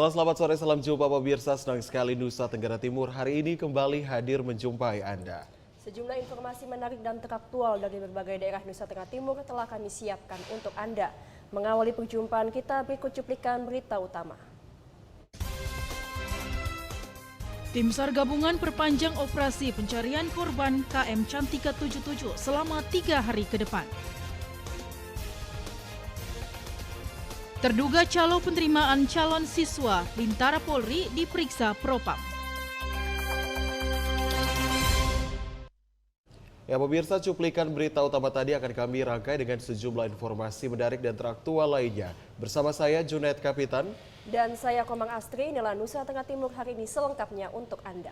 Halo selamat sore, salam jumpa pemirsa. Senang sekali Nusa Tenggara Timur hari ini kembali hadir menjumpai Anda. Sejumlah informasi menarik dan teraktual dari berbagai daerah Nusa Tenggara Timur telah kami siapkan untuk Anda. Mengawali perjumpaan kita, berikut cuplikan berita utama. Tim SAR gabungan perpanjang operasi pencarian korban KM Cantika 77 selama 3 hari ke depan. Terduga calo penerimaan calon siswa Bintara Polri diperiksa Propam. Ya pemirsa, cuplikan berita utama tadi akan kami rangkai dengan sejumlah informasi menarik dan teraktual lainnya. Bersama saya Junaid Kapitan. Dan saya Komang Astri, inilah Nusa Tenggara Timur hari ini selengkapnya untuk Anda.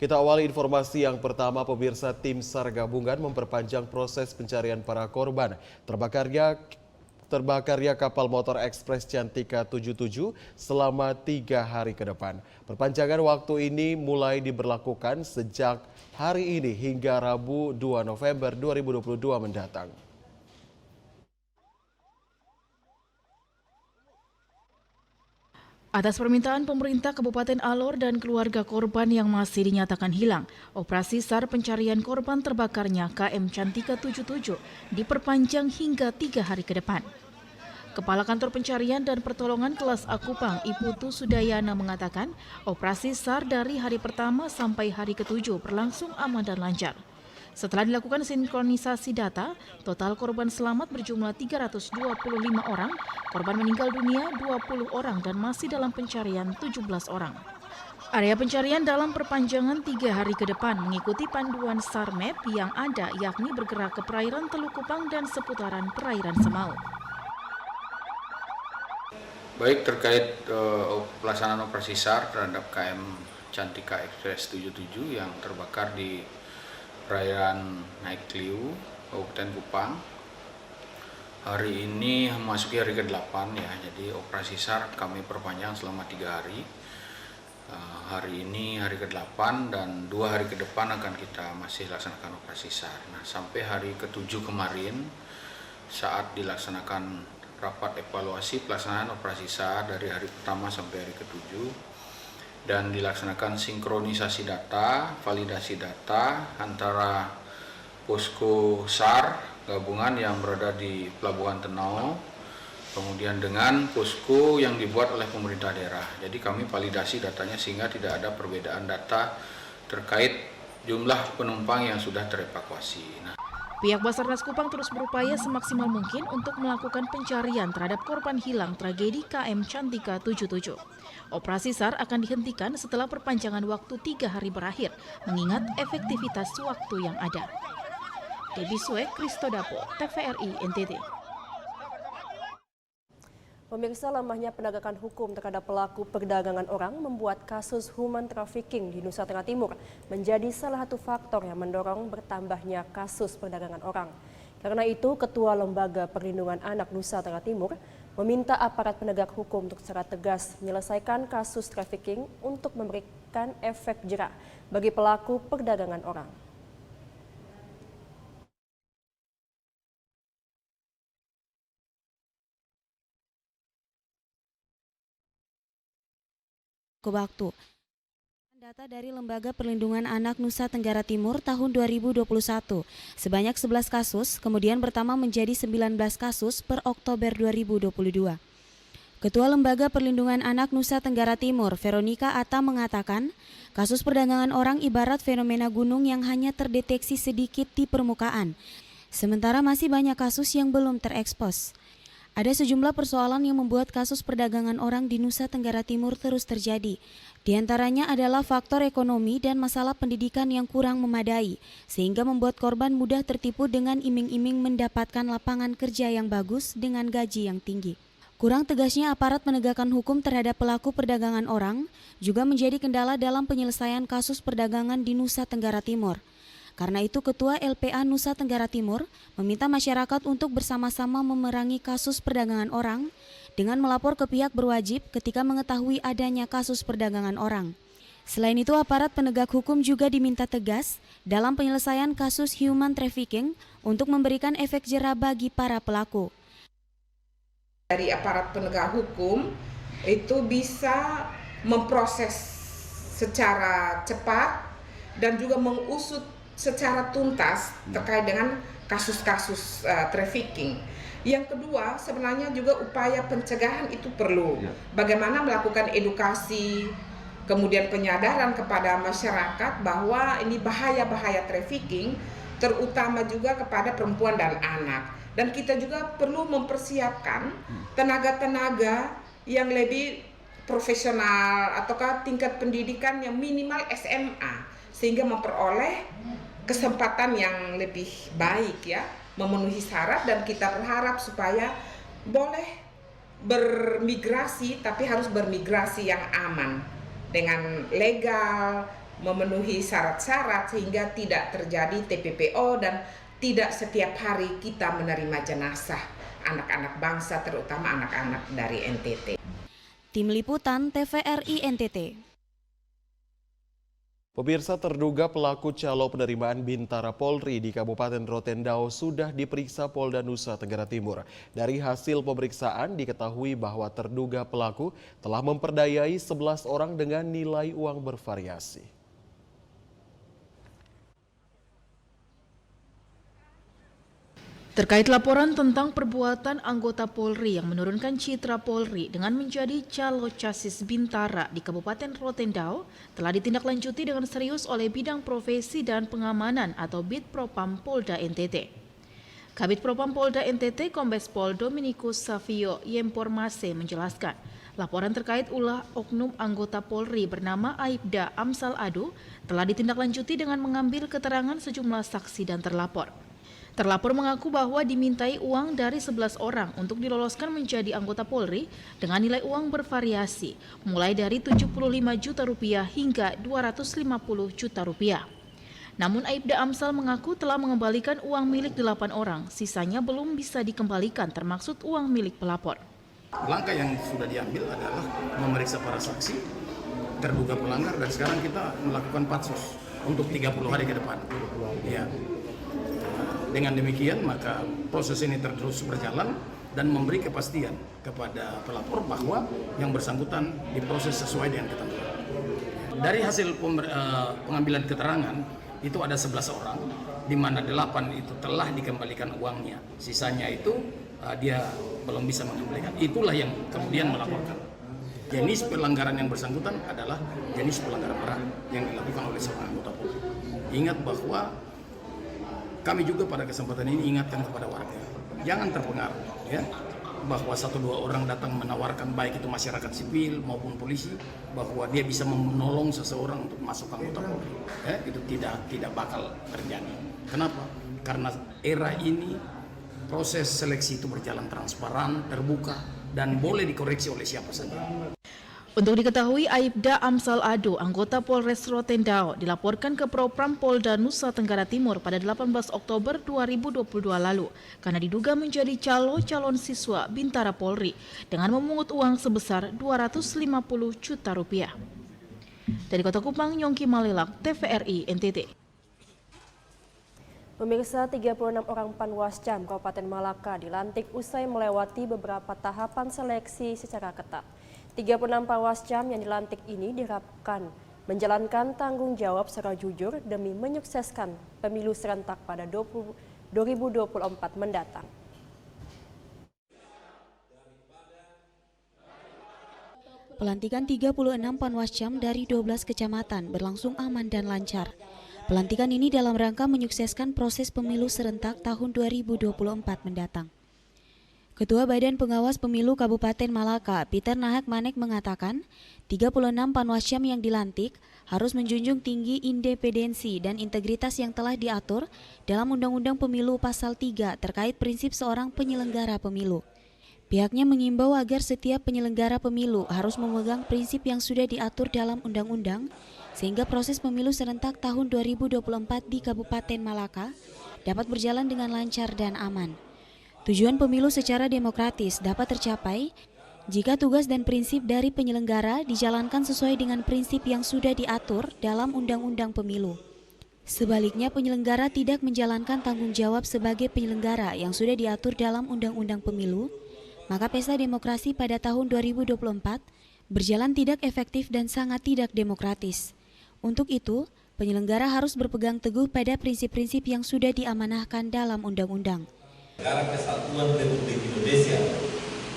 Kita awali informasi yang pertama, pemirsa. Tim SAR gabungan memperpanjang proses pencarian para korban terbakarnya kapal motor Ekspres Cantika 77 selama 3 hari ke depan. Perpanjangan waktu ini mulai diberlakukan sejak hari ini hingga Rabu 2 November 2022 mendatang. Atas permintaan pemerintah Kabupaten Alor dan keluarga korban yang masih dinyatakan hilang, operasi SAR pencarian korban terbakarnya KM Cantika 77 diperpanjang hingga 3 hari ke depan. Kepala Kantor Pencarian dan Pertolongan Kelas A Kupang, Iputu Sudayana mengatakan, operasi SAR dari hari pertama sampai hari ke-7 berlangsung aman dan lancar. Setelah dilakukan sinkronisasi data, total korban selamat berjumlah 325 orang, korban meninggal dunia 20 orang dan masih dalam pencarian 17 orang. Area pencarian dalam perpanjangan 3 hari ke depan mengikuti panduan SAR Map yang ada, yakni bergerak ke perairan Teluk Kupang dan seputaran perairan Semau. Baik, terkait pelaksanaan operasi SAR terhadap KM Cantika Ekspres 77 yang terbakar di perairan Naik Kliu, Kabupaten Kupang. Hari ini memasuki hari ke-8 ya, jadi operasi SAR kami perpanjang selama 3 hari. Hari ini hari ke-8 dan 2 hari ke depan akan kita masih laksanakan operasi SAR. Nah, sampai hari ke-7 kemarin saat dilaksanakan rapat evaluasi pelaksanaan operasi SAR dari hari pertama sampai hari ke-7 dan dilaksanakan sinkronisasi data, validasi data antara posko SAR gabungan yang berada di Pelabuhan Tenau, kemudian dengan posko yang dibuat oleh pemerintah daerah. Jadi kami validasi datanya sehingga tidak ada perbedaan data terkait jumlah penumpang yang sudah terevakuasi. Pihak Basarnas Kupang terus berupaya semaksimal mungkin untuk melakukan pencarian terhadap korban hilang tragedi KM Cantika 77. Operasi SAR akan dihentikan setelah perpanjangan waktu 3 hari berakhir, mengingat efektivitas waktu yang ada. Debbie Suek, Kristodapo, TVRI NTT. Pemirsa, lemahnya penegakan hukum terhadap pelaku perdagangan orang membuat kasus human trafficking di Nusa Tenggara Timur menjadi salah satu faktor yang mendorong bertambahnya kasus perdagangan orang. Karena itu, Ketua Lembaga Perlindungan Anak Nusa Tenggara Timur meminta aparat penegak hukum untuk secara tegas menyelesaikan kasus trafficking untuk memberikan efek jera bagi pelaku perdagangan orang. Waktu. Data dari Lembaga Perlindungan Anak Nusa Tenggara Timur tahun 2021, sebanyak 11 kasus, kemudian bertambah menjadi 19 kasus per Oktober 2022. Ketua Lembaga Perlindungan Anak Nusa Tenggara Timur, Veronica Atta mengatakan, kasus perdagangan orang ibarat fenomena gunung yang hanya terdeteksi sedikit di permukaan, sementara masih banyak kasus yang belum terekspos. Ada sejumlah persoalan yang membuat kasus perdagangan orang di Nusa Tenggara Timur terus terjadi. Di antaranya adalah faktor ekonomi dan masalah pendidikan yang kurang memadai, sehingga membuat korban mudah tertipu dengan iming-iming mendapatkan lapangan kerja yang bagus dengan gaji yang tinggi. Kurang tegasnya aparat penegakan hukum terhadap pelaku perdagangan orang juga menjadi kendala dalam penyelesaian kasus perdagangan di Nusa Tenggara Timur. Karena itu Ketua LPA Nusa Tenggara Timur meminta masyarakat untuk bersama-sama memerangi kasus perdagangan orang dengan melapor ke pihak berwajib ketika mengetahui adanya kasus perdagangan orang. Selain itu, aparat penegak hukum juga diminta tegas dalam penyelesaian kasus human trafficking untuk memberikan efek jera bagi para pelaku. Dari aparat penegak hukum itu bisa memproses secara cepat dan juga mengusut secara tuntas terkait dengan kasus-kasus trafficking. Yang kedua, sebenarnya juga upaya pencegahan itu perlu. Bagaimana melakukan edukasi, kemudian penyadaran kepada masyarakat bahwa ini bahaya-bahaya trafficking, terutama juga kepada perempuan dan anak. Dan kita juga perlu mempersiapkan tenaga-tenaga yang lebih profesional ataukah tingkat pendidikan yang minimal SMA sehingga memperoleh kesempatan yang lebih baik ya, memenuhi syarat, dan kita berharap supaya boleh bermigrasi tapi harus bermigrasi yang aman dengan legal, memenuhi syarat-syarat sehingga tidak terjadi TPPO dan tidak setiap hari kita menerima jenazah anak-anak bangsa, terutama anak-anak dari NTT. Tim Liputan TVRI NTT. Pemirsa, terduga pelaku calo penerimaan Bintara Polri di Kabupaten Rotendao sudah diperiksa Polda Nusa Tenggara Timur. Dari hasil pemeriksaan diketahui bahwa terduga pelaku telah memperdayai 11 orang dengan nilai uang bervariasi. Terkait laporan tentang perbuatan anggota Polri yang menurunkan citra Polri dengan menjadi calo casis Bintara di Kabupaten Rotendao telah ditindaklanjuti dengan serius oleh Bidang Profesi dan Pengamanan atau Bid Propam Polda NTT. Kabid Propam Polda NTT Kombes Pol Dominikus Savio Yempormase menjelaskan, laporan terkait ulah oknum anggota Polri bernama Aibda Amsal Adu telah ditindaklanjuti dengan mengambil keterangan sejumlah saksi dan terlapor. Terlapor mengaku bahwa dimintai uang dari 11 orang untuk diloloskan menjadi anggota Polri dengan nilai uang bervariasi, mulai dari Rp75 juta hingga Rp250 juta. Namun Aibda Amsal mengaku telah mengembalikan uang milik 8 orang, sisanya belum bisa dikembalikan termaksud uang milik pelapor. Langkah yang sudah diambil adalah memeriksa para saksi, terduga pelanggar, dan sekarang kita melakukan patsus untuk 30 hari ke depan. Ya. Dengan demikian maka proses ini terus berjalan dan memberi kepastian kepada pelapor bahwa yang bersangkutan diproses sesuai dengan ketentuan. Dari hasil pengambilan keterangan itu ada 11 orang, di mana 8 itu telah dikembalikan uangnya, sisanya itu dia belum bisa mengembalikan. Itulah yang kemudian melaporkan. Jenis pelanggaran yang bersangkutan adalah jenis pelanggaran berat yang dilakukan oleh seorang anggota Polri. Ingat bahwa kami juga pada kesempatan ini ingatkan kepada warga, jangan terpengaruh ya, bahwa 1-2 orang datang menawarkan baik itu masyarakat sipil maupun polisi bahwa dia bisa menolong seseorang untuk masuk anggota Polri. Ya, itu tidak bakal terjadi. Kenapa? Karena era ini proses seleksi itu berjalan transparan, terbuka, dan boleh dikoreksi oleh siapa saja. Untuk diketahui, Aibda Amsal Ado, anggota Polres Rotendao, dilaporkan ke Propam Polda Nusa Tenggara Timur pada 18 Oktober 2022 lalu karena diduga menjadi calon siswa Bintara Polri dengan memungut uang sebesar Rp250 juta. Dari Kota Kupang, Yongki Malelak, TVRI NTT. Pemirsa, 36 orang Panwascam Kabupaten Malaka dilantik usai melewati beberapa tahapan seleksi secara ketat. 36 Panwascam yang dilantik ini diharapkan menjalankan tanggung jawab secara jujur demi menyukseskan pemilu serentak pada 2024 mendatang. Pelantikan 36 Panwascam dari 12 kecamatan berlangsung aman dan lancar. Pelantikan ini dalam rangka menyukseskan proses pemilu serentak tahun 2024 mendatang. Ketua Badan Pengawas Pemilu Kabupaten Malaka, Peter Nahak Manek mengatakan, 36 Panwascam yang dilantik harus menjunjung tinggi independensi dan integritas yang telah diatur dalam Undang-Undang Pemilu Pasal 3 terkait prinsip seorang penyelenggara pemilu. Pihaknya mengimbau agar setiap penyelenggara pemilu harus memegang prinsip yang sudah diatur dalam undang-undang sehingga proses pemilu serentak tahun 2024 di Kabupaten Malaka dapat berjalan dengan lancar dan aman. Tujuan pemilu secara demokratis dapat tercapai jika tugas dan prinsip dari penyelenggara dijalankan sesuai dengan prinsip yang sudah diatur dalam Undang-Undang Pemilu. Sebaliknya, penyelenggara tidak menjalankan tanggung jawab sebagai penyelenggara yang sudah diatur dalam Undang-Undang Pemilu, maka pesta demokrasi pada tahun 2024 berjalan tidak efektif dan sangat tidak demokratis. Untuk itu, penyelenggara harus berpegang teguh pada prinsip-prinsip yang sudah diamanahkan dalam undang-undang. Negara Kesatuan Republik Indonesia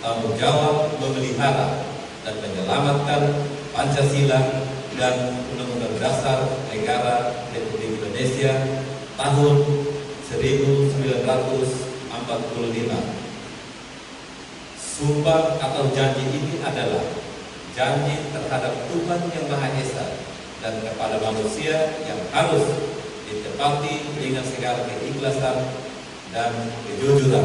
tanggung jawab memelihara dan menyelamatkan Pancasila dan Undang-Undang Dasar Negara Republik Indonesia tahun 1945. Sumpah atau janji ini adalah janji terhadap Tuhan Yang Maha Esa dan kepada manusia yang harus ditepati dengan segala keikhlasan dan kejujuran.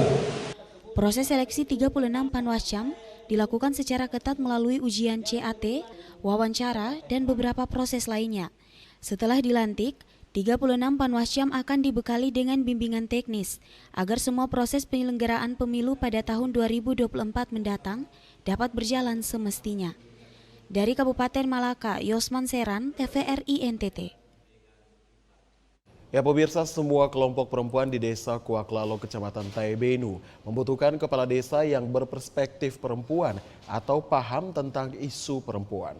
Proses seleksi 36 Panwascam dilakukan secara ketat melalui ujian CAT, wawancara, dan beberapa proses lainnya. Setelah dilantik, 36 Panwascam akan dibekali dengan bimbingan teknis agar semua proses penyelenggaraan pemilu pada tahun 2024 mendatang dapat berjalan semestinya. Dari Kabupaten Malaka, Yosman Seran, TVRI NTT. Ya pemirsa, semua kelompok perempuan di Desa Kuaklalo, Kecamatan Taibenu membutuhkan kepala desa yang berperspektif perempuan atau paham tentang isu perempuan.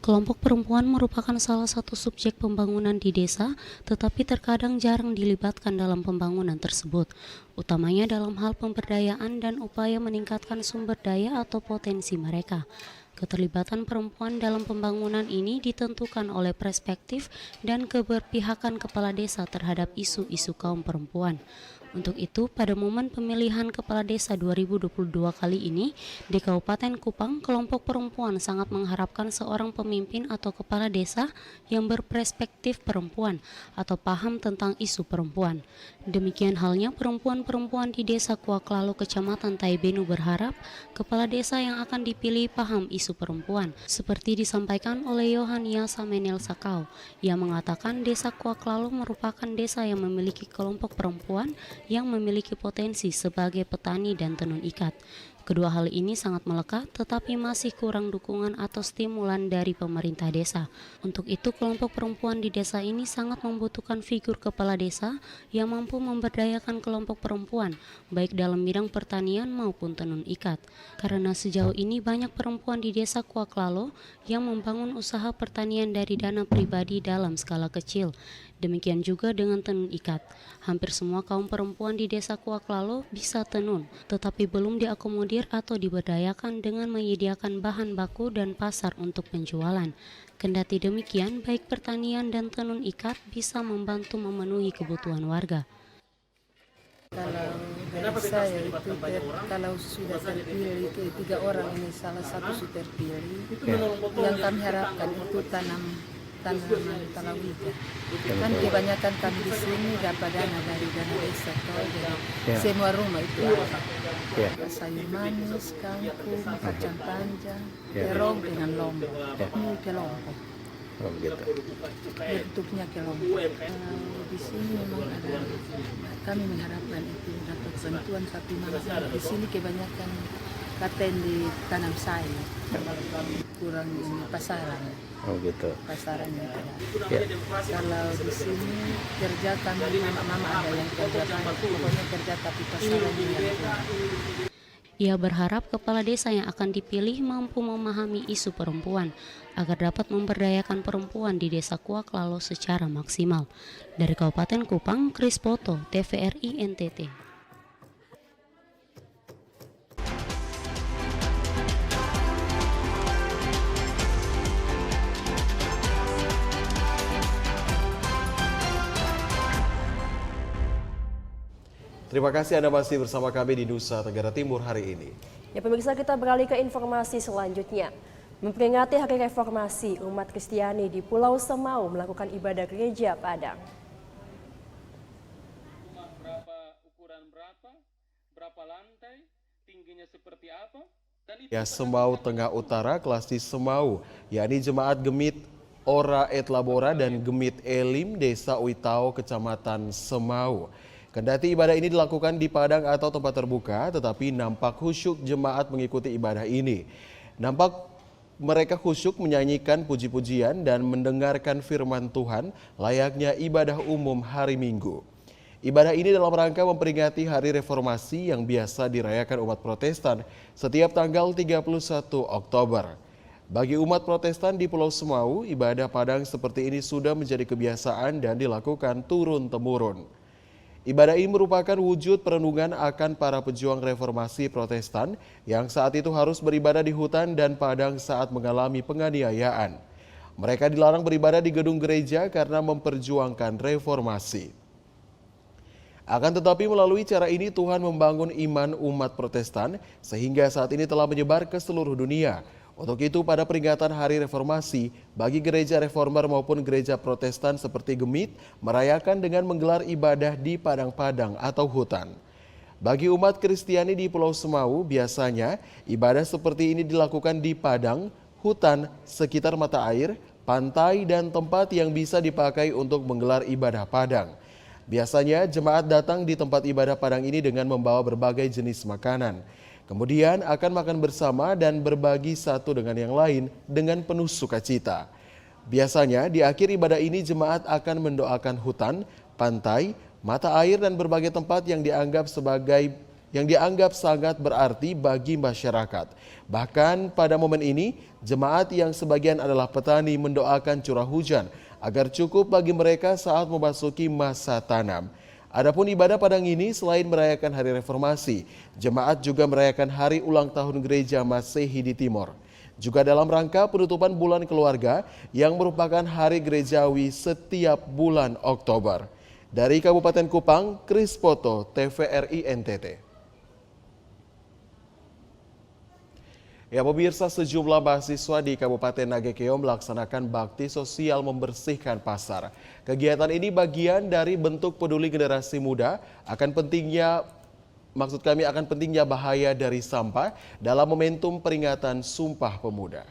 Kelompok perempuan merupakan salah satu subjek pembangunan di desa, tetapi terkadang jarang dilibatkan dalam pembangunan tersebut, utamanya dalam hal pemberdayaan dan upaya meningkatkan sumber daya atau potensi mereka. Keterlibatan perempuan dalam pembangunan ini ditentukan oleh perspektif dan keberpihakan kepala desa terhadap isu-isu kaum perempuan. Untuk itu, pada momen pemilihan kepala desa 2022 kali ini, di Kabupaten Kupang, kelompok perempuan sangat mengharapkan seorang pemimpin atau kepala desa yang berperspektif perempuan atau paham tentang isu perempuan. Demikian halnya perempuan-perempuan di Desa Kuaklalo, Kecamatan Taibenu berharap kepala desa yang akan dipilih paham isu perempuan, seperti disampaikan oleh Yohania Samenel Sakau. Ia mengatakan Desa Kuaklalo merupakan desa yang memiliki kelompok perempuan yang memiliki potensi sebagai petani dan tenun ikat. Kedua hal ini sangat melekat, tetapi masih kurang dukungan atau stimulan dari pemerintah desa. Untuk itu, kelompok perempuan di desa ini sangat membutuhkan figur kepala desa yang mampu memberdayakan kelompok perempuan, baik dalam bidang pertanian maupun tenun ikat. Karena sejauh ini banyak perempuan di Desa Kuaklalo yang membangun usaha pertanian dari dana pribadi dalam skala kecil. Demikian juga dengan tenun ikat. Hampir semua kaum perempuan di Desa Kuaklalo bisa tenun, tetapi belum diakomodir atau diberdayakan dengan menyediakan bahan baku dan pasar untuk penjualan. Kendati demikian, baik pertanian dan tenun ikat bisa membantu memenuhi kebutuhan warga. Kalau dari saya itu kalau sudah terpilih itu 3 orang ini salah satu sudah terpilih, yang kami harapkan itu tanaman palawija. Kan kebanyakan kami di sini dapat dana dari dana desa, semua rumah itu ada sayur manis, kangkung, kacang panjang, terong dengan lombok. Ini kelompok. Oh, gitu. Bentuknya kelompok. Di sini memang ada, kami mengharapkan itu dapat bantuan, tapi memang di sini kebanyakan paten di tanam sayur, kurang pasaran. Oh gitu. Pasarannya Ya. Kalau di sini kerja kami mama ada yang kerja, pokoknya kerja tapi pasarannya yang kurang. Ia berharap kepala desa yang akan dipilih mampu memahami isu perempuan agar dapat memberdayakan perempuan di Desa Kuaklalo secara maksimal. Dari Kabupaten Kupang, Kris Poto, TVRI NTT. Terima kasih Anda masih bersama kami di Nusa Tenggara Timur hari ini. Ya pemirsa, kita beralih ke informasi selanjutnya. Memperingati Hari Reformasi, umat Kristiani di Pulau Semau melakukan ibadah gereja Padang. berapa lantai, tingginya seperti apa. Ya, Semau Tengah Utara kelas di Semau, yakni Jemaat Gemit Ora et Labora dan Gemit Elim Desa Uitau, Kecamatan Semau. Kendati ibadah ini dilakukan di padang atau tempat terbuka, tetapi nampak khusyuk jemaat mengikuti ibadah ini. Nampak mereka khusyuk menyanyikan puji-pujian dan mendengarkan firman Tuhan layaknya ibadah umum hari Minggu. Ibadah ini dalam rangka memperingati Hari Reformasi yang biasa dirayakan umat Protestan setiap tanggal 31 Oktober. Bagi umat Protestan di Pulau Semau, ibadah padang seperti ini sudah menjadi kebiasaan dan dilakukan turun-temurun. Ibadah ini merupakan wujud perenungan akan para pejuang reformasi Protestan yang saat itu harus beribadah di hutan dan padang saat mengalami penganiayaan. Mereka dilarang beribadah di gedung gereja karena memperjuangkan reformasi. Akan tetapi melalui cara ini Tuhan membangun iman umat Protestan sehingga saat ini telah menyebar ke seluruh dunia. Untuk itu pada peringatan Hari Reformasi, bagi gereja reformer maupun gereja Protestan seperti Gemit merayakan dengan menggelar ibadah di padang-padang atau hutan. Bagi umat Kristiani di Pulau Semau, biasanya ibadah seperti ini dilakukan di padang, hutan, sekitar mata air, pantai, dan tempat yang bisa dipakai untuk menggelar ibadah padang. Biasanya jemaat datang di tempat ibadah padang ini dengan membawa berbagai jenis makanan. Kemudian akan makan bersama dan berbagi satu dengan yang lain dengan penuh sukacita. Biasanya di akhir ibadah ini jemaat akan mendoakan hutan, pantai, mata air dan berbagai tempat yang dianggap sangat berarti bagi masyarakat. Bahkan pada momen ini, jemaat yang sebagian adalah petani mendoakan curah hujan agar cukup bagi mereka saat memasuki masa tanam. Adapun ibadah padang ini selain merayakan Hari Reformasi, jemaat juga merayakan Hari Ulang Tahun Gereja Masehi di Timor. Juga dalam rangka penutupan bulan keluarga yang merupakan hari gerejawi setiap bulan Oktober. Dari Kabupaten Kupang, Kris Poto, TVRI NTT. Ya, pemirsa, sejumlah mahasiswa di Kabupaten Nagekeo melaksanakan bakti sosial membersihkan pasar. Kegiatan ini bagian dari bentuk peduli generasi muda akan pentingnya bahaya dari sampah dalam momentum peringatan Sumpah Pemuda.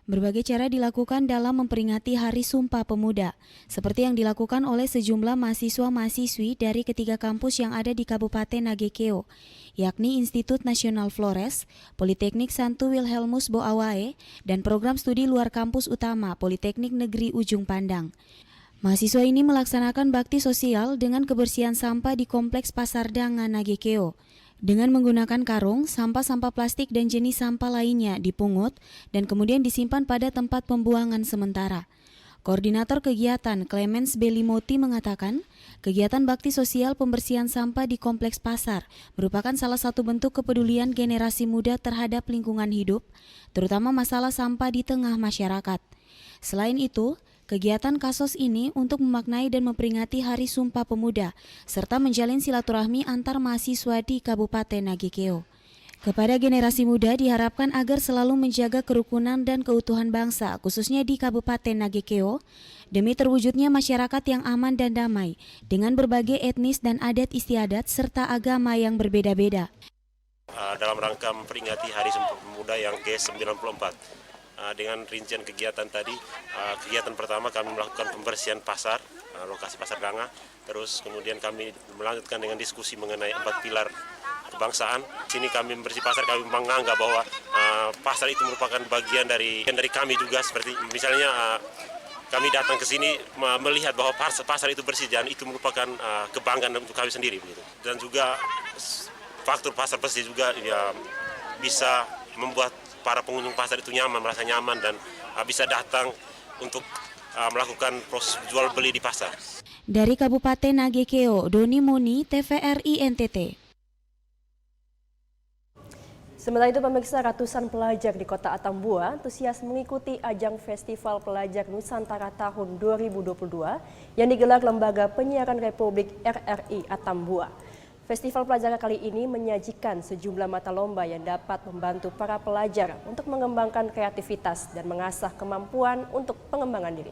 Berbagai cara dilakukan dalam memperingati Hari Sumpah Pemuda, seperti yang dilakukan oleh sejumlah mahasiswa-mahasiswi dari ketiga kampus yang ada di Kabupaten Nagekeo, yakni Institut Nasional Flores, Politeknik Santo Wilhelmus Boawae, dan program studi luar kampus utama Politeknik Negeri Ujung Pandang. Mahasiswa ini melaksanakan bakti sosial dengan kebersihan sampah di Kompleks Pasar Danga Nagekeo. Dengan menggunakan karung, sampah-sampah plastik dan jenis sampah lainnya dipungut dan kemudian disimpan pada tempat pembuangan sementara. Koordinator kegiatan Clemens Belimoti mengatakan, kegiatan bakti sosial pembersihan sampah di Kompleks Pasar merupakan salah satu bentuk kepedulian generasi muda terhadap lingkungan hidup, terutama masalah sampah di tengah masyarakat. Selain itu, kegiatan kasos ini untuk memaknai dan memperingati Hari Sumpah Pemuda, serta menjalin silaturahmi antar mahasiswa di Kabupaten Nagekeo. Kepada generasi muda diharapkan agar selalu menjaga kerukunan dan keutuhan bangsa, khususnya di Kabupaten Nagekeo, demi terwujudnya masyarakat yang aman dan damai, dengan berbagai etnis dan adat istiadat serta agama yang berbeda-beda. Dalam rangka memperingati Hari Sumpah Pemuda yang ke-94, dengan rincian kegiatan tadi, kegiatan pertama kami melakukan pembersihan pasar, lokasi Pasar Danga, terus kemudian kami melanjutkan dengan diskusi mengenai 4 pilar kebangsaan. Sini kami membersih pasar, kami menganggap bahwa pasar itu merupakan bagian dari kami juga, seperti misalnya kami datang ke sini melihat bahwa pasar itu bersih dan itu merupakan kebanggaan untuk kami sendiri begitu. Dan juga faktor pasar bersih juga ya, bisa membuat para pengunjung pasar itu nyaman, merasa nyaman dan bisa datang untuk melakukan proses jual beli di pasar. Dari Kabupaten Nagekeo, Doni Moni, TVRI NTT. Sementara itu pemirsa, ratusan pelajar di kota Atambua antusias mengikuti ajang Festival Pelajar Nusantara tahun 2022 yang digelar Lembaga Penyiaran Republik RRI Atambua. Festival pelajar kali ini menyajikan sejumlah mata lomba yang dapat membantu para pelajar untuk mengembangkan kreativitas dan mengasah kemampuan untuk pengembangan diri.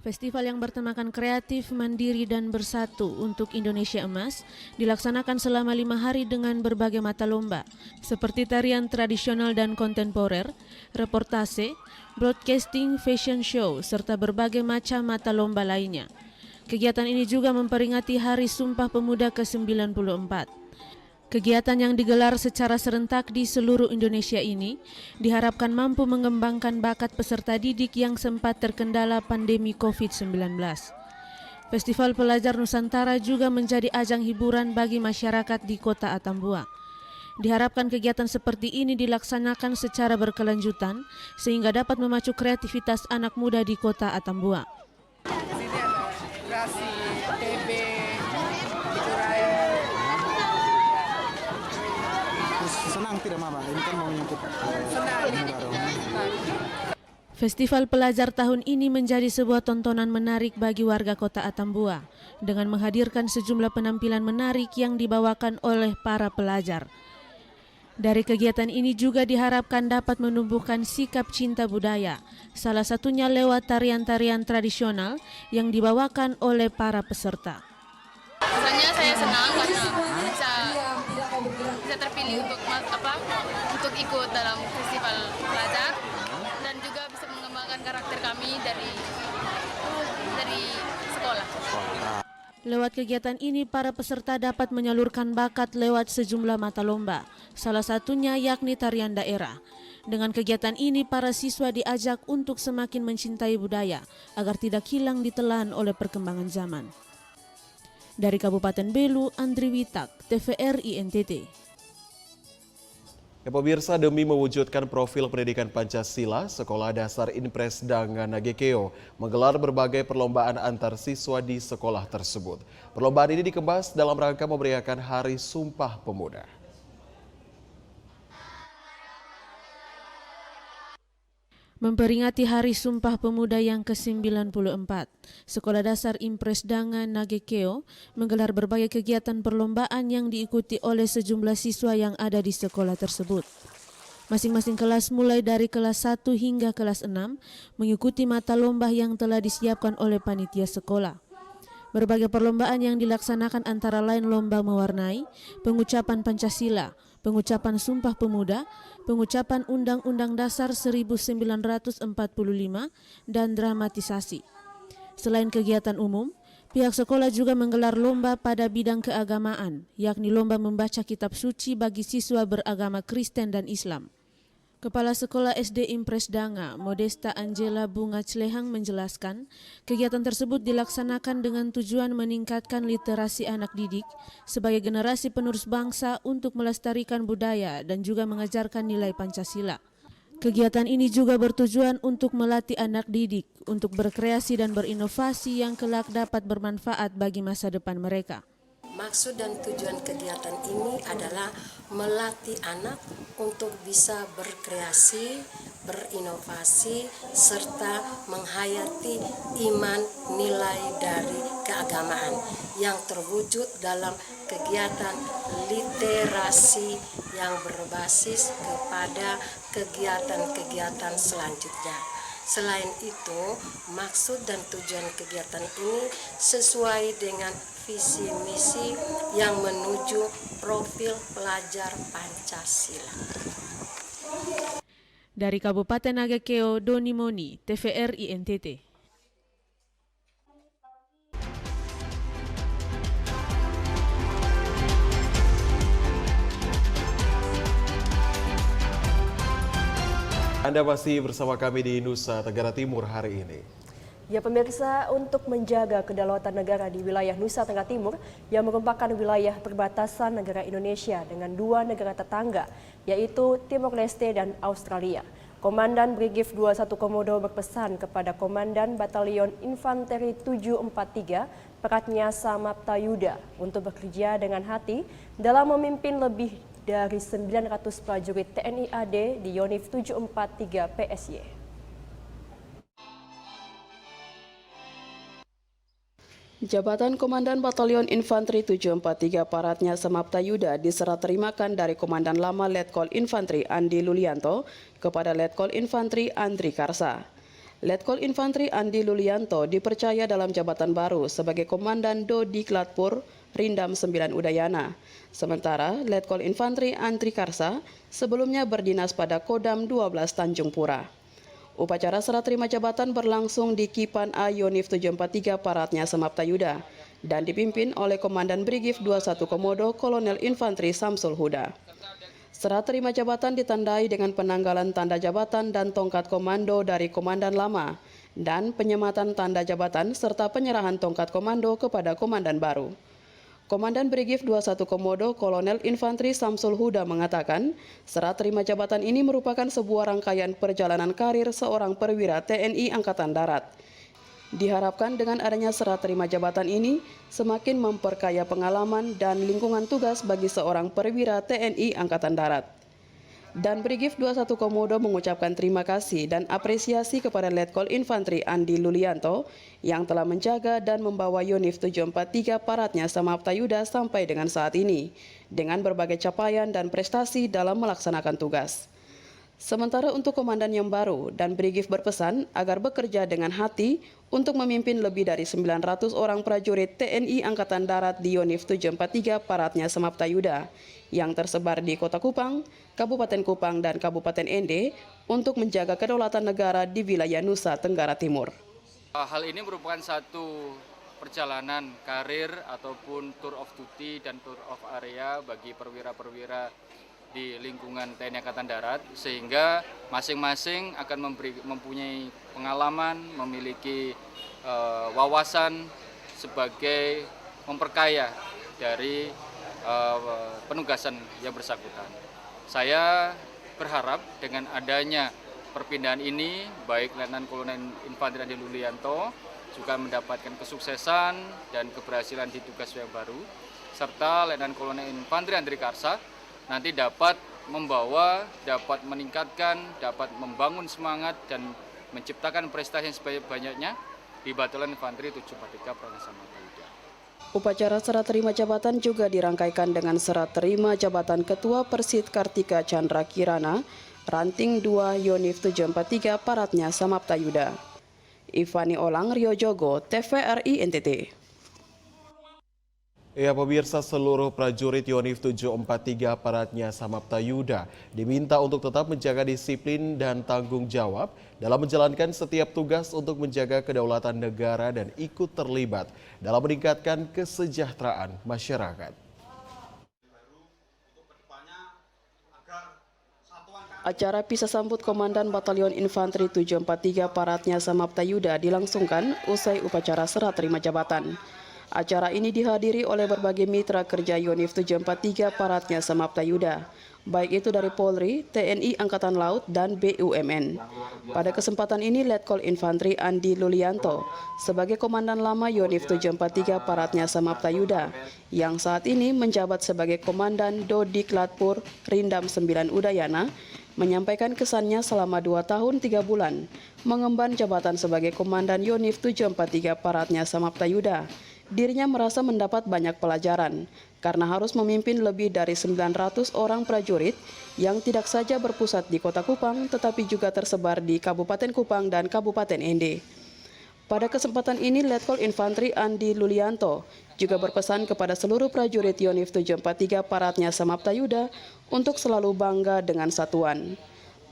Festival yang bertemakan kreatif, mandiri, dan bersatu untuk Indonesia Emas dilaksanakan selama 5 hari dengan berbagai mata lomba, seperti tarian tradisional dan kontemporer, reportase, broadcasting, fashion show, serta berbagai macam mata lomba lainnya. Kegiatan ini juga memperingati Hari Sumpah Pemuda ke-94. Kegiatan yang digelar secara serentak di seluruh Indonesia ini diharapkan mampu mengembangkan bakat peserta didik yang sempat terkendala pandemi COVID-19. Festival Pelajar Nusantara juga menjadi ajang hiburan bagi masyarakat di Kota Atambua. Diharapkan kegiatan seperti ini dilaksanakan secara berkelanjutan sehingga dapat memacu kreativitas anak muda di Kota Atambua. Sini ada grasi, TB, dikurai. Senang tidak Mama? Ini kan mau menyangkut Festival Pelajar tahun ini menjadi sebuah tontonan menarik bagi warga Kota Atambua dengan menghadirkan sejumlah penampilan menarik yang dibawakan oleh para pelajar. Dari kegiatan ini juga diharapkan dapat menumbuhkan sikap cinta budaya, salah satunya lewat tarian-tarian tradisional yang dibawakan oleh para peserta. Rasanya saya senang karena bisa terpilih untuk ikut dalam festival pelajar dan juga bisa mengembangkan karakter kami dari sekolah. Lewat kegiatan ini, para peserta dapat menyalurkan bakat lewat sejumlah mata lomba, salah satunya yakni tarian daerah. Dengan kegiatan ini, para siswa diajak untuk semakin mencintai budaya agar tidak hilang ditelan oleh perkembangan zaman. Dari Kabupaten Belu, Andri Witak, TVRI NTT. Ya, pemirsa, demi mewujudkan profil pendidikan Pancasila, Sekolah Dasar Impres Danga Nagekeo menggelar berbagai perlombaan antar siswa di sekolah tersebut. Perlombaan ini dikemas dalam rangka memeriahkan Hari Sumpah Pemuda. Memperingati Hari Sumpah Pemuda yang ke-94, Sekolah Dasar Impres Danga Nagekeo menggelar berbagai kegiatan perlombaan yang diikuti oleh sejumlah siswa yang ada di sekolah tersebut. Masing-masing kelas mulai dari kelas 1 hingga kelas 6 mengikuti mata lomba yang telah disiapkan oleh panitia sekolah. Berbagai perlombaan yang dilaksanakan antara lain lomba mewarnai, pengucapan Pancasila, pengucapan Sumpah Pemuda, pengucapan Undang-Undang Dasar 1945, dan dramatisasi. Selain kegiatan umum, pihak sekolah juga menggelar lomba pada bidang keagamaan, yakni lomba membaca kitab suci bagi siswa beragama Kristen dan Islam. Kepala Sekolah SD Impres Danga, Modesta Angela Bunga Clehang menjelaskan, kegiatan tersebut dilaksanakan dengan tujuan meningkatkan literasi anak didik sebagai generasi penerus bangsa untuk melestarikan budaya dan juga mengajarkan nilai Pancasila. Kegiatan ini juga bertujuan untuk melatih anak didik untuk berkreasi dan berinovasi yang kelak dapat bermanfaat bagi masa depan mereka. Maksud dan tujuan kegiatan ini adalah melatih anak untuk bisa berkreasi, berinovasi, serta menghayati iman nilai dari keagamaan yang terwujud dalam kegiatan literasi yang berbasis kepada kegiatan-kegiatan selanjutnya. Selain itu, maksud dan tujuan kegiatan ini sesuai dengan visi misi yang menuju profil pelajar Pancasila. Dari Kabupaten Nagekeo, Doni Moni, TVRI NTT. Anda masih bersama kami di Nusa Tenggara Timur hari ini. Ya pemirsa, untuk menjaga kedaulatan negara di wilayah Nusa Tenggara Timur yang merupakan wilayah perbatasan negara Indonesia dengan dua negara tetangga, yaitu Timor Leste dan Australia. Komandan Brigif 21 Komodo berpesan kepada Komandan Batalion Infanteri 743 Pratnya Samapta Yuda untuk bekerja dengan hati dalam memimpin lebih dari 900 prajurit TNI AD di Yonif 743 PSY. Jabatan Komandan Batalion Infanteri 743 Pratnya Samapta Yuda diserah terimakan dari Komandan Lama Letkol Infanteri Andi Lulianto kepada Letkol Infanteri Andri Karsa. Letkol Infantri Andi Lulianto dipercaya dalam jabatan baru sebagai Komandan Dodiklatpur Rindam 9 Udayana. Sementara Letkol Infantri Antri Karsa sebelumnya berdinas pada Kodam 12 Tanjung Pura. Upacara serah terima jabatan berlangsung di Kipan A Yonif 743 Paratnya Samapta Yuda dan dipimpin oleh Komandan Brigif 21 Komodo Kolonel Infantri Samsul Huda. Serah terima jabatan ditandai dengan penanggalan tanda jabatan dan tongkat komando dari komandan lama dan penyematan tanda jabatan serta penyerahan tongkat komando kepada komandan baru. Komandan Brigif 21 Komodo Kolonel Infantri Samsul Huda mengatakan, serah terima jabatan ini merupakan sebuah rangkaian perjalanan karir seorang perwira TNI Angkatan Darat. Diharapkan dengan adanya serah terima jabatan ini semakin memperkaya pengalaman dan lingkungan tugas bagi seorang perwira TNI Angkatan Darat. Dan Brigif 21 Komodo mengucapkan terima kasih dan apresiasi kepada Letkol Infantri Andi Lulianto yang telah menjaga dan membawa Yonif 743 Paratnya Samapta Yuda sampai dengan saat ini dengan berbagai capaian dan prestasi dalam melaksanakan tugas. Sementara untuk komandan yang baru, dan Brigif berpesan agar bekerja dengan hati untuk memimpin lebih dari 900 orang prajurit TNI Angkatan Darat di Yonif 743 Paratnya Samapta Yuda yang tersebar di Kota Kupang, Kabupaten Kupang, dan Kabupaten Ende untuk menjaga kedaulatan negara di wilayah Nusa Tenggara Timur. Hal ini merupakan satu perjalanan karir ataupun tour of duty dan tour of area bagi perwira-perwira di lingkungan TNI Angkatan Darat, sehingga masing-masing akan mempunyai pengalaman, memiliki wawasan sebagai memperkaya dari penugasan yang bersangkutan. Saya berharap dengan adanya perpindahan ini, baik Letnan Kolonel Infantri Andi Lulianto juga mendapatkan kesuksesan dan keberhasilan di tugas yang baru, serta Letnan Kolonel Infantri Antri Karsa nanti dapat membawa, dapat meningkatkan, dapat membangun semangat dan menciptakan prestasi yang sebanyak-banyaknya di Batalion Infantri 743 Paratnya Samapta Yuda. Upacara serah terima jabatan juga dirangkaikan dengan serah terima jabatan Ketua Persit Kartika Chandra Kirana, Ranting 2 Yonif 743 Paratnya Samapta Yuda. Ivani Olang, Rio Jogo, TVRI NTT. Ya, pemirsa, seluruh prajurit Yonif 743 Paratnya Samapta Yuda diminta untuk tetap menjaga disiplin dan tanggung jawab dalam menjalankan setiap tugas untuk menjaga kedaulatan negara dan ikut terlibat dalam meningkatkan kesejahteraan masyarakat. Acara pisah sambut Komandan Batalion Infantri 743 Paratnya Samapta Yuda dilangsungkan usai upacara serah terima jabatan. Acara ini dihadiri oleh berbagai mitra kerja Yonif 743 Paratnya Samapta Yuda, baik itu dari Polri, TNI Angkatan Laut, dan BUMN. Pada kesempatan ini, Letkol Infantri Andi Lulianto sebagai Komandan lama Yonif 743 Paratnya Samapta Yuda, yang saat ini menjabat sebagai Komandan Dodiklatpur Rindam 9 Udayana, menyampaikan kesannya selama 2 tahun 3 bulan mengemban jabatan sebagai Komandan Yonif 743 Paratnya Samapta Yuda. Dirinya merasa mendapat banyak pelajaran karena harus memimpin lebih dari 900 orang prajurit yang tidak saja berpusat di Kota Kupang tetapi juga tersebar di Kabupaten Kupang dan Kabupaten Ende. Pada kesempatan ini, Letkol Infantri Andi Lulianto juga berpesan kepada seluruh prajurit Yonif 743 Paratnya Samapta Yuda untuk selalu bangga dengan satuan.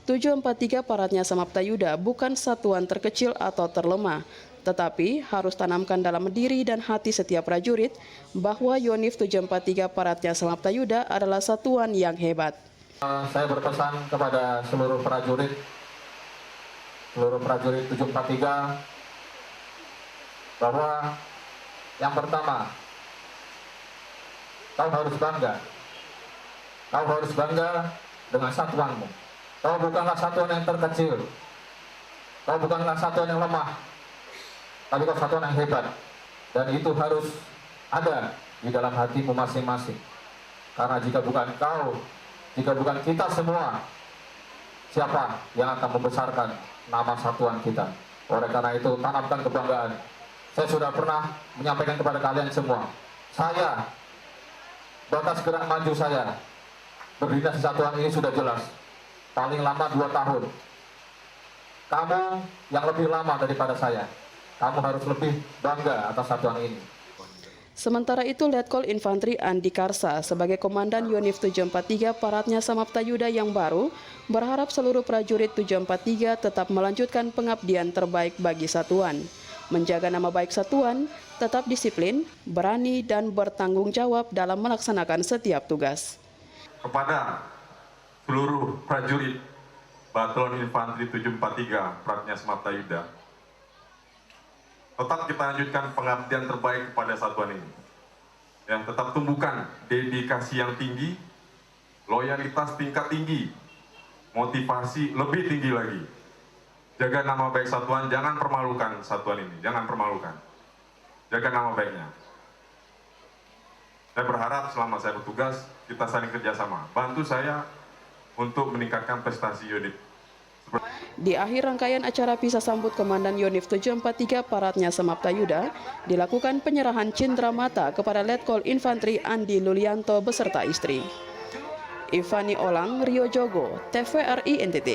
743 Paratnya Samapta Yuda bukan satuan terkecil atau terlemah, tetapi harus tanamkan dalam diri dan hati setiap prajurit bahwa Yonif 743 Paratnya Samapta Yuda adalah satuan yang hebat. Saya berpesan kepada seluruh prajurit 743 bahwa yang pertama, kau harus bangga. Kau harus bangga dengan satuanmu. Kau bukanlah satuan yang terkecil. Kau bukanlah satuan yang lemah. Tapi kau satuan yang hebat. Dan itu harus ada di dalam hatimu masing-masing. Karena jika bukan kau, jika bukan kita semua, siapa yang akan membesarkan nama satuan kita? Oleh karena itu, tanamkan kebanggaan. Saya sudah pernah menyampaikan kepada kalian semua, saya, batas gerak maju saya berdinas di satuan ini sudah jelas, paling lama 2 tahun. kamu yang lebih lama daripada saya. Kamu harus lebih bangga atas satuan ini. Sementara itu, Letkol Infantri Andi Karsa sebagai Komandan Yonif 743 Paratnya Samapta Yuda yang baru berharap seluruh prajurit 743 tetap melanjutkan pengabdian terbaik bagi satuan, menjaga nama baik satuan, tetap disiplin, berani, dan bertanggung jawab dalam melaksanakan setiap tugas. Kepada seluruh prajurit Batalion Infantri 743 Paratnya Samapta Yuda, tetap kita lanjutkan pengabdian terbaik kepada satuan ini. Ya, tetap tumbuhkan dedikasi yang tinggi, loyalitas tingkat tinggi, motivasi lebih tinggi lagi. Jaga nama baik satuan, jangan permalukan satuan ini, jangan permalukan. Jaga nama baiknya. Saya berharap selama saya bertugas, kita saling kerjasama. Bantu saya untuk meningkatkan prestasi Yonif. Di akhir rangkaian acara pisah sambut Komandan Yonif 743 Paratnya Samapta Yuda, dilakukan penyerahan cindera mata kepada Letkol Infantri Andi Lulianto beserta istri. Ivani Olang, Rio Jogo, TVRI NTT.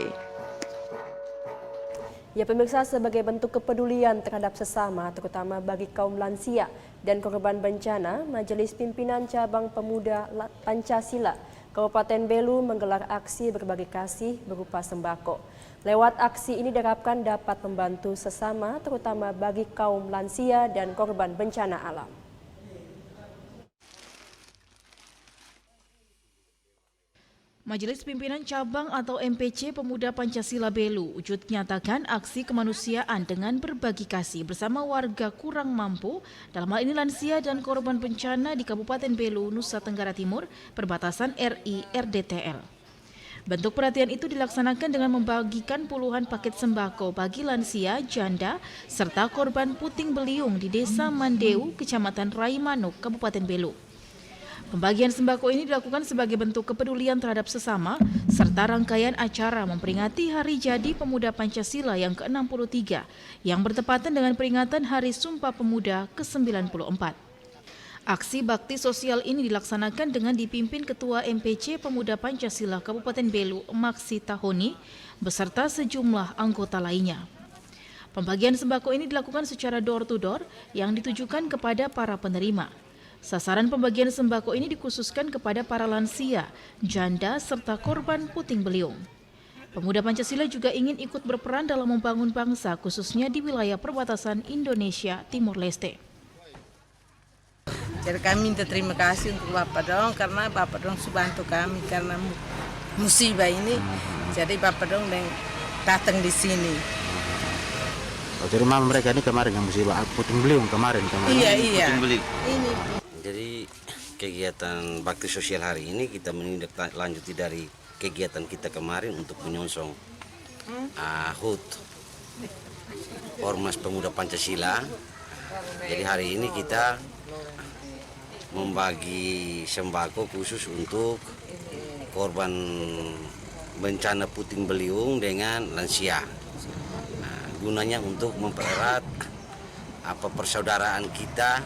Ya pemirsa, sebagai bentuk kepedulian terhadap sesama, terutama bagi kaum lansia dan korban bencana, Majelis Pimpinan Cabang Pemuda Pancasila Kabupaten Belu menggelar aksi berbagi kasih berupa sembako. Lewat aksi ini diharapkan dapat membantu sesama, terutama bagi kaum lansia dan korban bencana alam. Majelis Pimpinan Cabang atau MPC Pemuda Pancasila Belu wujud menyatakan aksi kemanusiaan dengan berbagi kasih bersama warga kurang mampu, dalam hal ini lansia dan korban bencana di Kabupaten Belu, Nusa Tenggara Timur, perbatasan RI RDTL. Bentuk perhatian itu dilaksanakan dengan membagikan puluhan paket sembako bagi lansia, janda, serta korban puting beliung di Desa Mandeu, Kecamatan Raimanuk, Kabupaten Belu. Pembagian sembako ini dilakukan sebagai bentuk kepedulian terhadap sesama, serta rangkaian acara memperingati Hari Jadi Pemuda Pancasila yang ke-63, yang bertepatan dengan peringatan Hari Sumpah Pemuda ke-94. Aksi bakti sosial ini dilaksanakan dengan dipimpin Ketua MPC Pemuda Pancasila Kabupaten Belu, Maksi Tahoni, beserta sejumlah anggota lainnya. Pembagian sembako ini dilakukan secara door-to-door yang ditujukan kepada para penerima. Sasaran pembagian sembako ini dikhususkan kepada para lansia, janda, serta korban puting beliung. Pemuda Pancasila juga ingin ikut berperan dalam membangun bangsa, khususnya di wilayah perbatasan Indonesia Timur Leste. Jadi kami minta terima kasih untuk Bapak Dong, karena Bapak Dong sudah bantu kami karena musibah ini. Jadi Bapak Dong datang di sini. Oh, jadi mama mereka ini kemarin yang musibah puting beliung kemarin. Iya. Puting beliung. Ini. Jadi kegiatan bakti sosial hari ini kita menindaklanjuti dari kegiatan kita kemarin untuk menyongsong HUT Ormas Pemuda Pancasila. Jadi hari ini kita membagi sembako khusus untuk korban bencana puting beliung dengan lansia. Nah, gunanya untuk mempererat persaudaraan kita,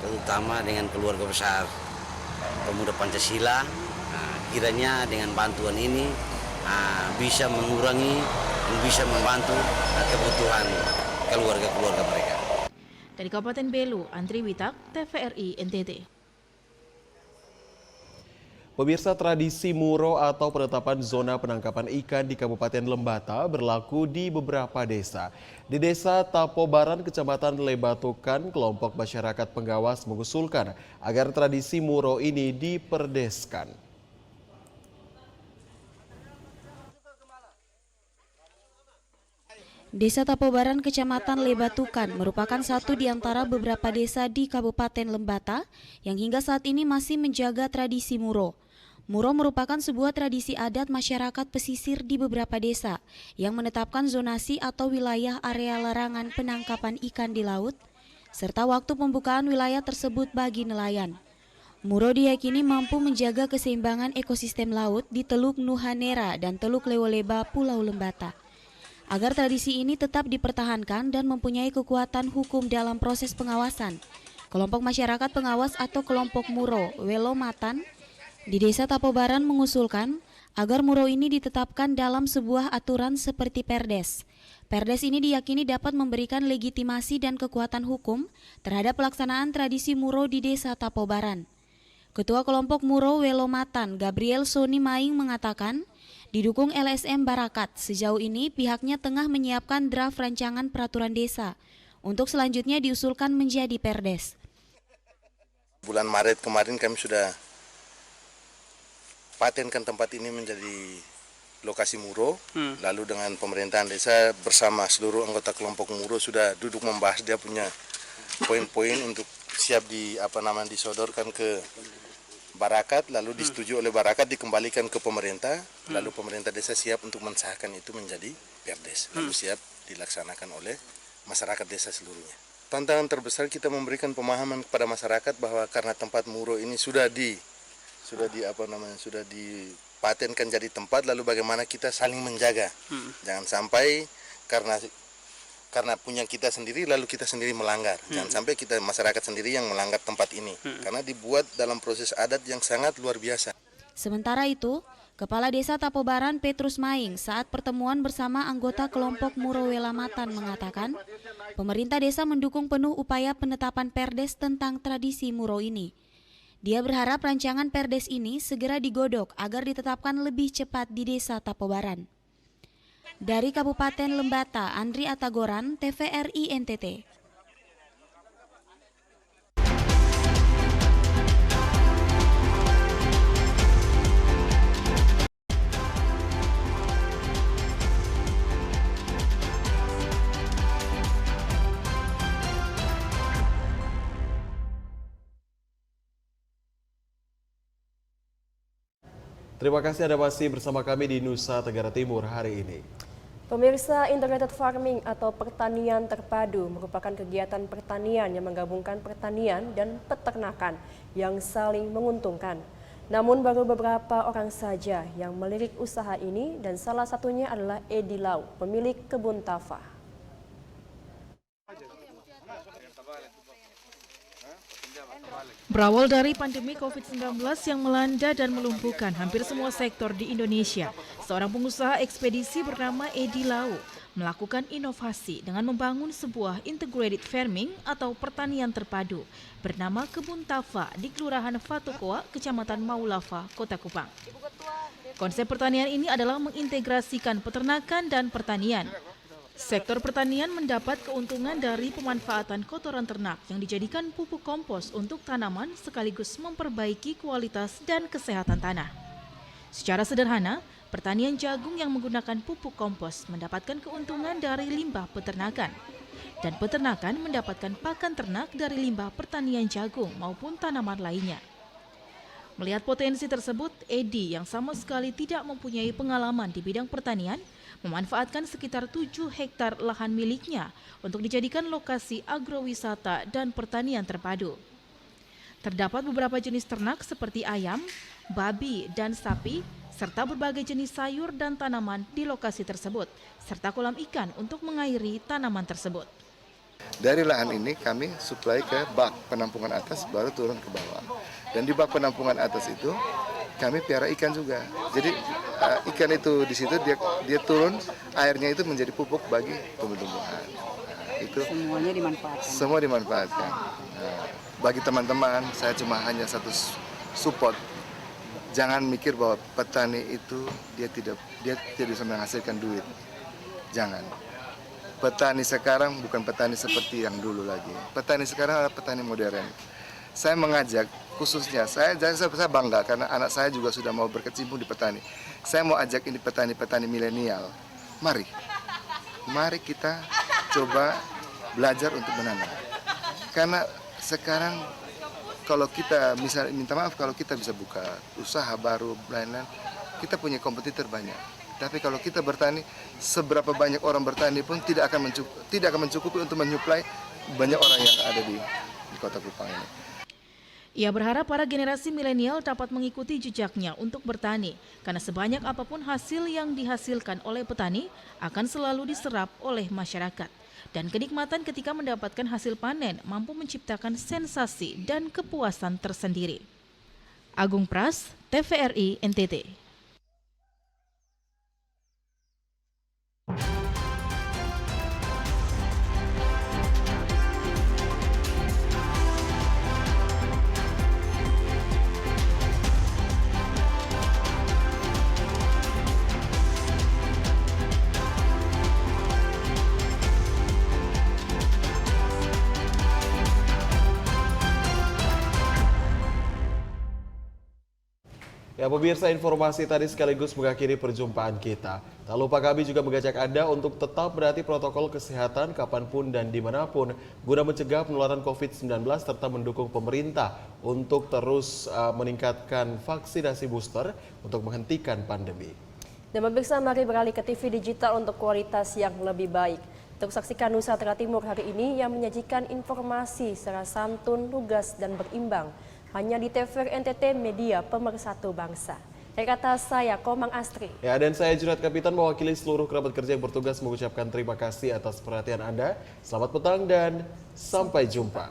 terutama dengan keluarga besar Pemuda Pancasila. Nah, kiranya dengan bantuan ini bisa mengurangi dan bisa membantu kebutuhan keluarga-keluarga mereka. Dari Kabupaten Belu, Andri Witak, TVRI NTT. Pemirsa, tradisi Muro atau penetapan zona penangkapan ikan di Kabupaten Lembata berlaku di beberapa desa. Di Desa Tapobaran, Kecamatan Lebatukan, kelompok masyarakat penggawas mengusulkan agar tradisi Muro ini diperdeskan. Desa Tapobaran, Kecamatan Lebatukan merupakan satu di antara beberapa desa di Kabupaten Lembata yang hingga saat ini masih menjaga tradisi Muro. Muro merupakan sebuah tradisi adat masyarakat pesisir di beberapa desa yang menetapkan zonasi atau wilayah area larangan penangkapan ikan di laut, serta waktu pembukaan wilayah tersebut bagi nelayan. Muro diyakini mampu menjaga keseimbangan ekosistem laut di Teluk Nuhanera dan Teluk Lewoleba, Pulau Lembata. Agar tradisi ini tetap dipertahankan dan mempunyai kekuatan hukum dalam proses pengawasan, kelompok masyarakat pengawas atau kelompok Muro Welomatan di Desa Tapobaran mengusulkan agar Muro ini ditetapkan dalam sebuah aturan seperti Perdes. Perdes ini diyakini dapat memberikan legitimasi dan kekuatan hukum terhadap pelaksanaan tradisi Muro di Desa Tapobaran. Ketua kelompok Muro Welomatan, Gabriel Soni Maing mengatakan, didukung LSM Barakat, sejauh ini pihaknya tengah menyiapkan draft rancangan peraturan desa untuk selanjutnya diusulkan menjadi Perdes. Bulan Maret kemarin kami sudah patenkan tempat ini menjadi lokasi Muro, lalu dengan pemerintahan desa bersama seluruh anggota kelompok Muro sudah duduk membahas dia punya poin-poin untuk siap disodorkan ke Barakat, lalu disetujui oleh Barakat, dikembalikan ke pemerintah, lalu pemerintah desa siap untuk mensahkan itu menjadi Perdes, lalu siap dilaksanakan oleh masyarakat desa seluruhnya. Tantangan terbesar kita memberikan pemahaman kepada masyarakat bahwa karena tempat Muro ini sudah dipatenkan jadi tempat, lalu bagaimana kita saling menjaga. Jangan sampai karena punya kita sendiri lalu kita sendiri melanggar. Jangan sampai kita masyarakat sendiri yang melanggar tempat ini. Karena dibuat dalam proses adat yang sangat luar biasa. Sementara itu, Kepala Desa Tapobaran Petrus Maing saat pertemuan bersama anggota kelompok Muro Welamatan mengatakan, pemerintah desa mendukung penuh upaya penetapan Perdes tentang tradisi Muro ini. Dia berharap rancangan Perdes ini segera digodok agar ditetapkan lebih cepat di Desa Tapobaran. Dari Kabupaten Lembata, Andri Atagoran, TVRI NTT. Terima kasih Anda masih bersama kami di Nusa Tenggara Timur hari ini. Pemirsa, integrated farming atau pertanian terpadu merupakan kegiatan pertanian yang menggabungkan pertanian dan peternakan yang saling menguntungkan. Namun baru beberapa orang saja yang melirik usaha ini dan salah satunya adalah Edi Lau, pemilik kebun Tafa. Berawal dari pandemi COVID-19 yang melanda dan melumpuhkan hampir semua sektor di Indonesia, seorang pengusaha ekspedisi bernama Edi Lau melakukan inovasi dengan membangun sebuah integrated farming atau pertanian terpadu bernama Kebun Tafa di Kelurahan Fatukoa, Kecamatan Maulafa, Kota Kupang. Konsep pertanian ini adalah mengintegrasikan peternakan dan pertanian. Sektor pertanian mendapat keuntungan dari pemanfaatan kotoran ternak yang dijadikan pupuk kompos untuk tanaman sekaligus memperbaiki kualitas dan kesehatan tanah. Secara sederhana, pertanian jagung yang menggunakan pupuk kompos mendapatkan keuntungan dari limbah peternakan. Dan peternakan mendapatkan pakan ternak dari limbah pertanian jagung maupun tanaman lainnya. Melihat potensi tersebut, Edi yang sama sekali tidak mempunyai pengalaman di bidang pertanian, memanfaatkan sekitar 7 hektar lahan miliknya untuk dijadikan lokasi agrowisata dan pertanian terpadu. Terdapat beberapa jenis ternak seperti ayam, babi, dan sapi, serta berbagai jenis sayur dan tanaman di lokasi tersebut, serta kolam ikan untuk mengairi tanaman tersebut. Dari lahan ini kami suplai ke bak penampungan atas baru turun ke bawah. Dan di bak penampungan atas itu kami piara ikan juga. Jadi ikan itu di situ dia turun, airnya itu menjadi pupuk bagi tumbuh-tumbuhan. Itu semuanya dimanfaatkan. Semua dimanfaatkan. Bagi teman-teman, saya cuma hanya satu support. Jangan mikir bahwa petani itu dia tidak bisa menghasilkan duit. Jangan. Petani sekarang bukan petani seperti yang dulu lagi. Petani sekarang adalah petani modern. Saya mengajak khususnya, saya bangga karena anak saya juga sudah mau berkecimpung di petani. Saya mau ajak ini petani-petani milenial. Mari kita coba belajar untuk menanam. Karena sekarang kalau kita minta maaf kalau kita bisa buka usaha baru, lain-lain, kita punya kompetitor banyak. Tapi kalau kita bertani, seberapa banyak orang bertani pun tidak akan mencukupi untuk menyuplai banyak orang yang ada di Kota Kupang ini. Ia berharap para generasi milenial dapat mengikuti jejaknya untuk bertani, karena sebanyak apapun hasil yang dihasilkan oleh petani akan selalu diserap oleh masyarakat. Dan kenikmatan ketika mendapatkan hasil panen mampu menciptakan sensasi dan kepuasan tersendiri. Agung Pras, TVRI NTT. Ya pemirsa, informasi tadi sekaligus mengakhiri perjumpaan kita. Tak lupa kami juga mengajak Anda untuk tetap menaati protokol kesehatan kapanpun dan dimanapun guna mencegah penularan COVID-19 serta mendukung pemerintah untuk terus meningkatkan vaksinasi booster untuk menghentikan pandemi. Dan pemirsa, mari beralih ke TV digital untuk kualitas yang lebih baik. Untuk saksikan Nusa Tenggara Timur hari ini yang menyajikan informasi secara santun, lugas, dan berimbang. Hanya di TVRI NTT Media Pemersatu Bangsa. Dari kata saya, Komang Astri. Ya, dan saya Jurat Kapitan mewakili seluruh kerabat kerja yang bertugas mengucapkan terima kasih atas perhatian Anda. Selamat petang dan sampai jumpa.